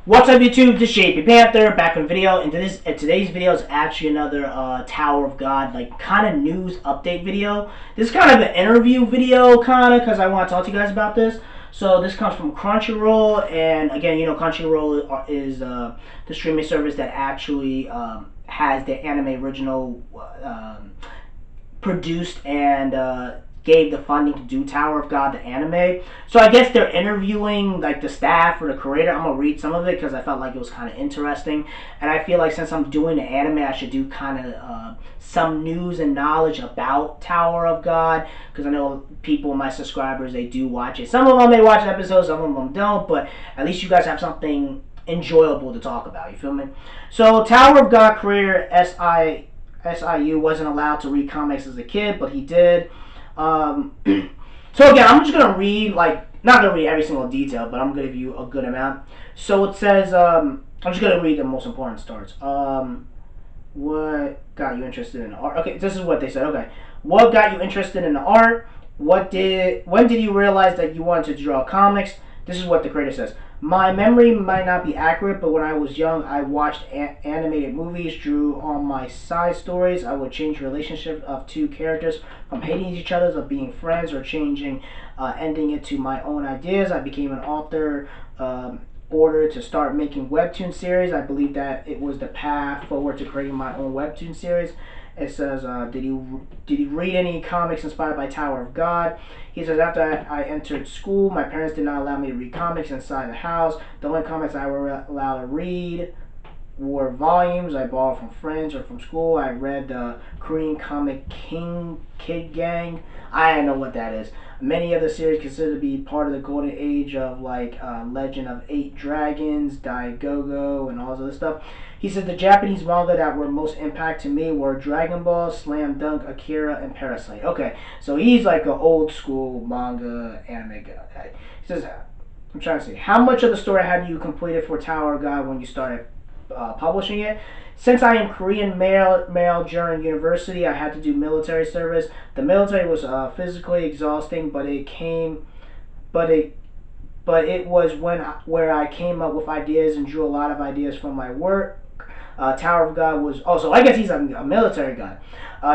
What's up YouTube, this is JP Panther, back in video, and today's video is actually another Tower of God, like, kind of news update video. This is kind of an interview video, kind of, because I want to talk to you guys about this. So this comes from Crunchyroll, and again, you know, Crunchyroll is the streaming service that actually has the anime original produced and gave the funding to do Tower of God, the anime. So I guess they're interviewing like the staff or the creator. I'm gonna read some of it because I felt like it was kind of interesting, and I feel like since I'm doing the anime, I should do kind of some news and knowledge about Tower of God because I know people, my subscribers, they do watch it. Some of them may watch episodes, some of them don't, but at least you guys have something enjoyable to talk about. You feel me? So Tower of God creator SIU wasn't allowed to read comics as a kid, but he did. So again, I'm just gonna read, like, not gonna read every single detail, but I'm gonna give you a good amount. So it says, I'm just gonna read the most important starts. What got you interested in art? Okay, this is what they said. Okay, what got you interested in the art? When did you realize that you wanted to draw comics? This is what the creator says. My memory might not be accurate, but when I was young, I watched animated movies, drew on my side stories. I would change relationship of two characters from hating each other to being friends, or changing, ending it to my own ideas. I became an author. Order to start making webtoon series. I believe that it was the path forward to creating my own webtoon series. It says, did you read any comics inspired by Tower of God? He says, after I entered school, my parents did not allow me to read comics inside the house. The only comics I were allowed to read were volumes I borrowed from friends or from school. I read the Korean comic Kid Gang. I don't know what that is. Many of the series considered to be part of the golden age of, like, Legend of Eight Dragons, Daigogo, and all this other stuff. He said the Japanese manga that were most impact to me were Dragon Ball, Slam Dunk, Akira, and Parasite. Okay, so he's like an old school manga anime guy. He says, I'm trying to see, how much of the story had you completed for Tower of God when you started publishing it? Since I am Korean male during university, I had to do military service. The military was physically exhausting, but it was where I came up with ideas and drew a lot of ideas from my work. Tower of God was also, I guess he's a military guy.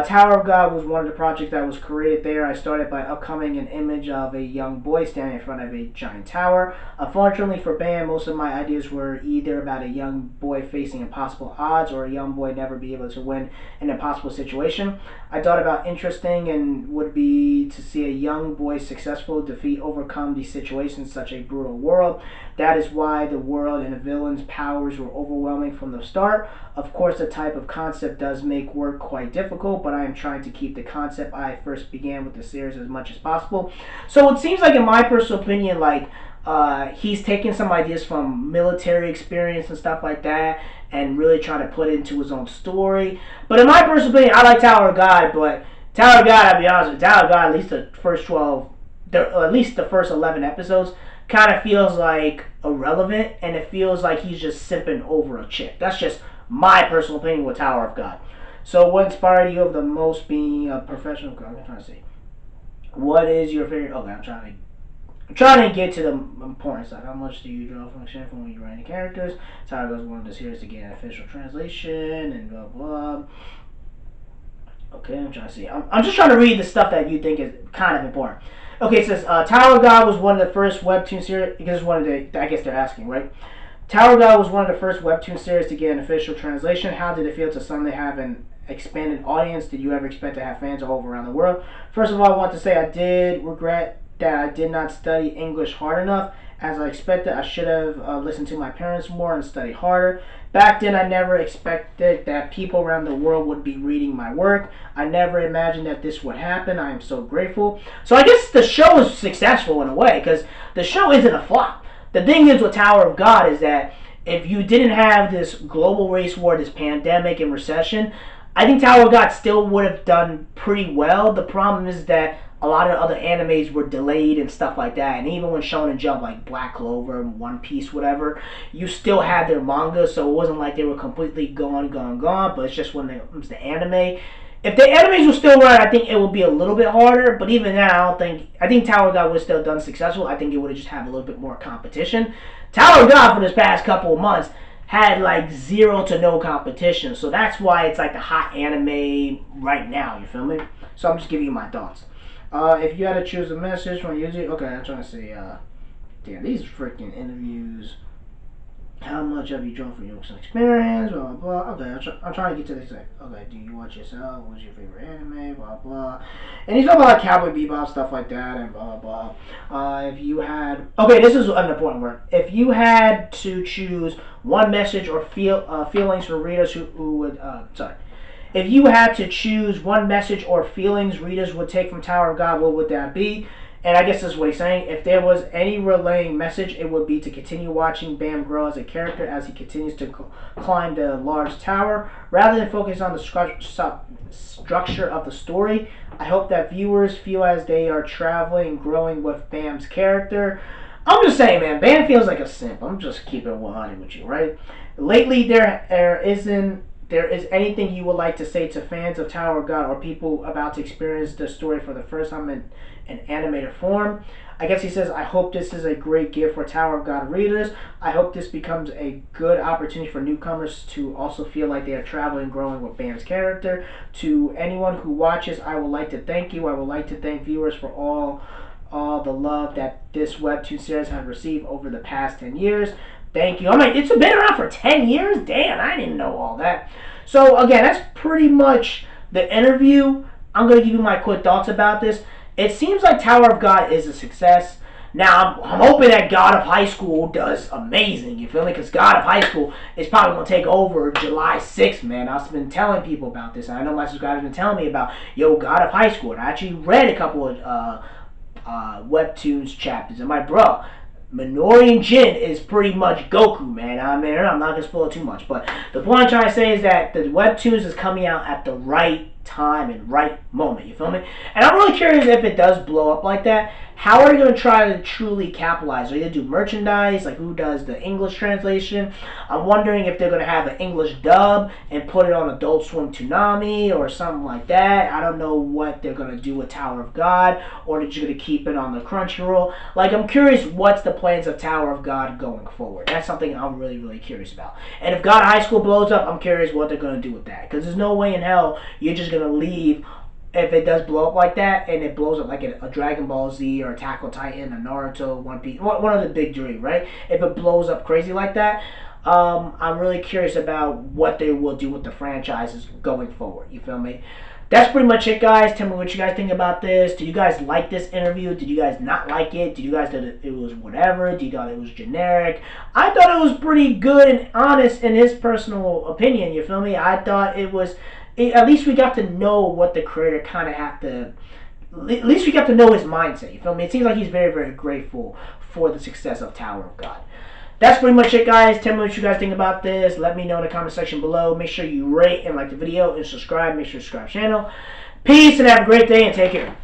Tower of God was one of the projects that was created there. I started by upcoming an image of a young boy standing in front of a giant tower. Unfortunately for Bam, most of my ideas were either about a young boy facing impossible odds or a young boy never be able to win an impossible situation. I thought about interesting and would be to see a young boy successful defeat overcome these situations in such a brutal world. That is why the world and the villain's powers were overwhelming from the start. Of course, the type of concept does make work quite difficult, but I am trying to keep the concept I first began with the series as much as possible. So it seems like, in my personal opinion, like, he's taking some ideas from military experience and stuff like that and really trying to put it into his own story. But in my personal opinion, I like Tower of God, but Tower of God, I'll be honest with you, Tower of God, at least the first 12, at least the first 11 episodes, kind of feels like irrelevant, and it feels like he's just simping over a chick. That's just my personal opinion with Tower of God. So what inspired you of the most being a professional? I'm trying to see. What is your favorite? Okay, I'm trying to get to the important stuff. How much do you draw from when you write the characters? Tower goes one of the series to get an official translation and blah blah. Okay, I'm trying to see. I'm just trying to read the stuff that you think is kind of important. Okay, it says Tower of God was one of the first webtoon series, because one of the, I guess they're asking, right? Tower of God was one of the first webtoon series to get an official translation. How did it feel to suddenly have an expanded audience? Did you ever expect to have fans all over around the world? First of all, I want to say I did regret that I did not study English hard enough. As I expected, I should have listened to my parents more and studied harder. Back then, I never expected that people around the world would be reading my work. I never imagined that this would happen. I am so grateful. So I guess the show is successful in a way, because the show isn't a flop. The thing is with Tower of God is that if you didn't have this global race war, this pandemic and recession, I think Tower of God still would have done pretty well. The problem is that a lot of other animes were delayed and stuff like that, and even when Shonen Jump, like Black Clover, One Piece, whatever, you still had their manga, so it wasn't like they were completely gone, but it's just when it was the anime, If the animes were still run, I think it would be a little bit harder. But even now, I don't think. I think Tower of God was still done successful. I think it would have just had a little bit more competition. Tower of God for this past couple of months had like zero to no competition. So that's why it's like the hot anime right now. You feel me? So I'm just giving you my thoughts. If you had to choose a message from YouTube, okay, I'm trying to say, damn, these freaking interviews. How much have you drawn from your experience? Blah, blah, blah. Okay, I'm trying to get to this. Okay, do you watch yourself? What's your favorite anime? Blah, blah. And he's talking about like Cowboy Bebop, stuff like that, and blah, blah. If you had... Okay, this is an important word. If you had to choose one message or feelings for readers who would... sorry. If you had to choose one message or feelings readers would take from Tower of God, what would that be? And I guess this is what he's saying. If there was any relaying message, it would be to continue watching Bam grow as a character as he continues to climb the large tower. Rather than focus on the structure of the story, I hope that viewers feel as they are traveling and growing with Bam's character. I'm just saying, man, Bam feels like a simp. I'm just keeping it 100 with you, right? Lately, there is anything you would like to say to fans of Tower of God or people about to experience the story for the first time in animated form? I guess he says, I hope this is a great gift for Tower of God readers. I hope this becomes a good opportunity for newcomers to also feel like they are traveling and growing with Bam's character. To anyone who watches, I would like to thank you. I would like to thank viewers for all the love that this webtoon series has received over the past 10 years. Thank you. I mean, it's been around for 10 years? Damn, I didn't know all that. So, again, that's pretty much the interview. I'm going to give you my quick thoughts about this. It seems like Tower of God is a success. Now, I'm hoping that God of High School does amazing, you feel me? Because God of High School is probably going to take over July 6th, man. I've been telling people about this. And I know my subscribers have been telling me about, God of High School. And I actually read a couple of webtoons chapters. And my bro, Minori and Jin is pretty much Goku, man. I'm not going to spoil too much. But the point I'm trying to say is that the webtoons is coming out at the right time and right moment, you feel me? And I'm really curious if it does blow up like that, how are you going to try to truly capitalize? Are you going to do merchandise? Like, who does the English translation? I'm wondering if they're going to have an English dub and put it on Adult Swim Toonami or something like that. I don't know what they're going to do with Tower of God, or they're just going to keep it on the Crunchyroll. Like, I'm curious what's the plans of Tower of God going forward. That's something I'm really, really curious about. And if God of High School blows up, I'm curious what they're going to do with that. Because there's no way in hell you're just going to leave, if it does blow up like that, and it blows up like a Dragon Ball Z or Attack on Titan, a Naruto, One Piece, one of the big three, right? If it blows up crazy like that, I'm really curious about what they will do with the franchises going forward. You feel me? That's pretty much it, guys. Tell me what you guys think about this. Did you guys like this interview? Did you guys not like it? Did you guys think it was whatever? Did you thought it was generic? I thought it was pretty good and honest in his personal opinion. You feel me? I thought it was... At least we got to know what the creator kind of have to... At least we got to know his mindset, you feel me? It seems like he's very, very grateful for the success of Tower of God. That's pretty much it, guys. Tell me what you guys think about this. Let me know in the comment section below. Make sure you rate and like the video and subscribe. Make sure you subscribe to the channel. Peace and have a great day and take care.